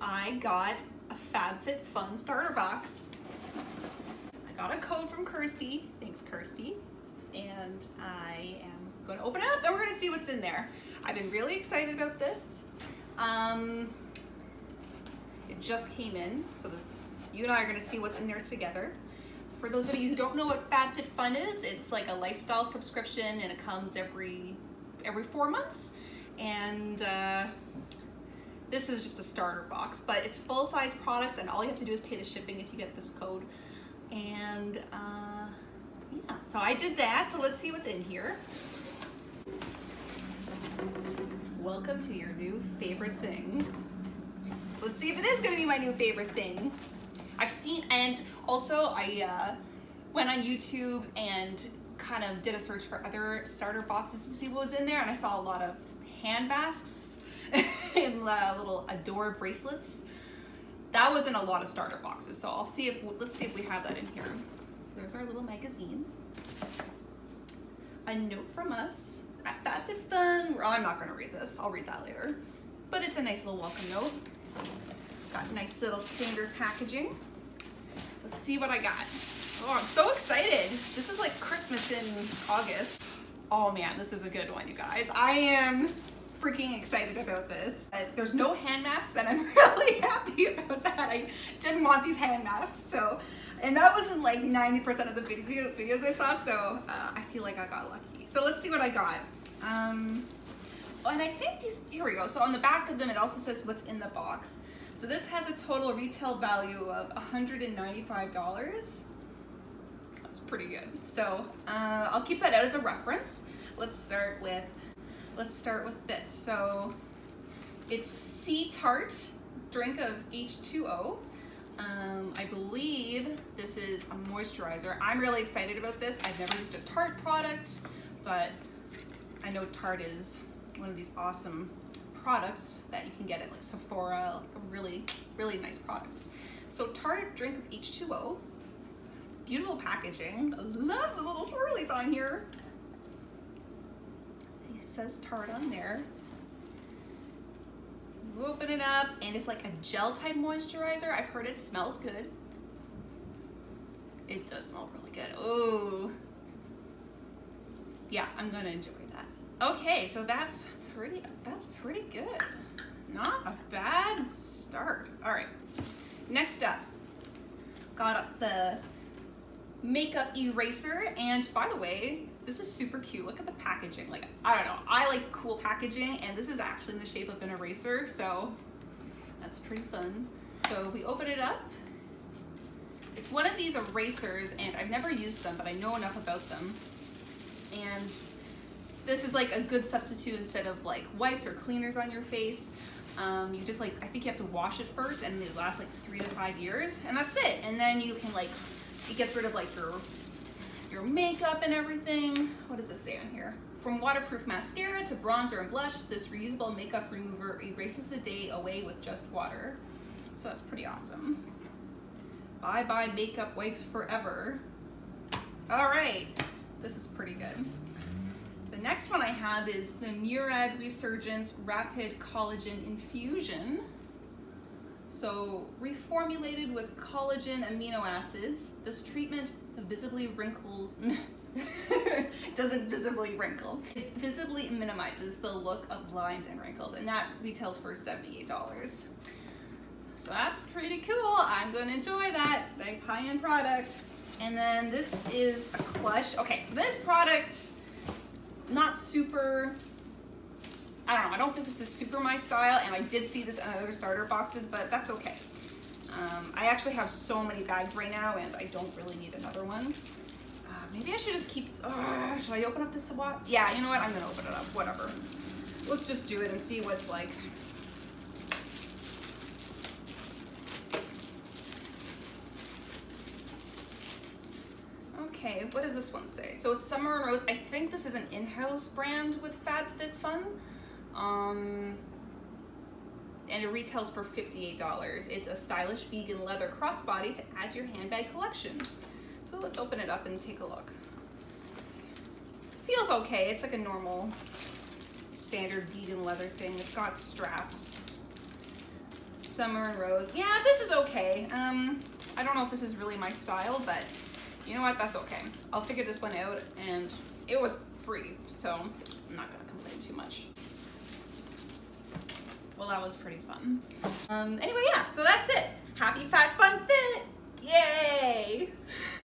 I got a FABFITFUN starter box. I got a code from Kirsty. Thanks, Kirsty. And I am going to open it up and we're going to see what's in there. I've been really excited about this. It just came in, so you and I are going to see what's in there together. For those of you who don't know what FABFITFUN is, it's like a lifestyle subscription and it comes every 4 months. And this is just a starter box, but it's full-size products and all you have to do is pay the shipping if you get this code. And yeah, so I did that. So let's see what's in here. Welcome to your new favorite thing. Let's see if it is going to be my new favorite thing. I've seen, and also I went on YouTube and kind of did a search for other starter boxes to see what was in there, and I saw a lot of hand masks and little Adore bracelets. That was in a lot of starter boxes, so let's see if we have that in here. So there's our little magazine. A note from us at FABFITFUN. Well, I'm not going to read this. I'll read that later. But it's a nice little welcome note. Got nice little standard packaging. Let's see what I got. Oh, I'm so excited. This is like Christmas in August. Oh man, this is a good one, you guys. I am freaking excited about this. There's no hand masks and I'm really happy about that. I didn't want these hand masks, so, and that was in like 90% of the videos I saw, so I feel like I got lucky. So let's see what I got. And I think these, here we go. So on the back of them, it also says what's in the box. So this has a total retail value of $195. That's pretty good. So I'll keep that out as a reference. Let's start with this. So it's Tarte drink of H2O. I believe this is a moisturizer. I'm really excited about this. I've never used a Tarte product, but I know Tarte is one of these awesome products that you can get at like Sephora, like a really, really nice product. So Tarte drink of H2O. Beautiful packaging. I love the little swirlies on here. It says Tarte on there. You open it up and it's like a gel type moisturizer. I've heard it smells good. It does smell really good. Oh, yeah, I'm gonna enjoy that. Okay, so that's pretty good. Not a bad start. All right, next up, got the makeup eraser. And by the way, this is super cute. Look at the packaging. Like, I don't know, I like cool packaging, and this is actually in the shape of an eraser, so that's pretty fun. So we open it up. It's one of these erasers, and I've never used them, but I know enough about them. And this is like a good substitute instead of like wipes or cleaners on your face. You just like, I think you have to wash it first, and it lasts like 3 to 5 years, and that's it. And then you can like, it gets rid of like your makeup and everything. What does this say on here? From waterproof mascara to bronzer and blush, this reusable makeup remover erases the day away with just water. So that's pretty awesome. Bye bye makeup wipes forever. All right, this is pretty good. The next one I have is the Murad Resurgence Rapid Collagen Infusion. So reformulated with collagen amino acids, this treatment visibly wrinkles, doesn't visibly wrinkle. It visibly minimizes the look of lines and wrinkles, and that retails for $78. So that's pretty cool. I'm gonna enjoy that. It's a nice high-end product. And then this is a clutch. Okay, so this product, not super, I don't know, I don't think this is super my style, and I did see this in other starter boxes, but that's okay. I actually have so many bags right now, and I don't really need another one. Maybe I should just keep, should I open up this swatch? Yeah, you know what, I'm gonna open it up, whatever. Let's just do it and see what's like. Okay, what does this one say? So it's Summer and Rose. I think this is an in-house brand with FABFITFUN. And it retails for $58. It's a stylish vegan leather crossbody to add to your handbag collection. So let's open it up and take a look. Feels okay. It's like a normal standard vegan leather thing. It's got straps. So Summer and Rose. Yeah, this is okay. I don't know if this is really my style, but you know what? That's okay. I'll figure this one out, and it was free, so I'm not gonna complain too much. Well, that was pretty fun. Anyway, yeah, so that's it. Happy Fat Fun Fit! Yay!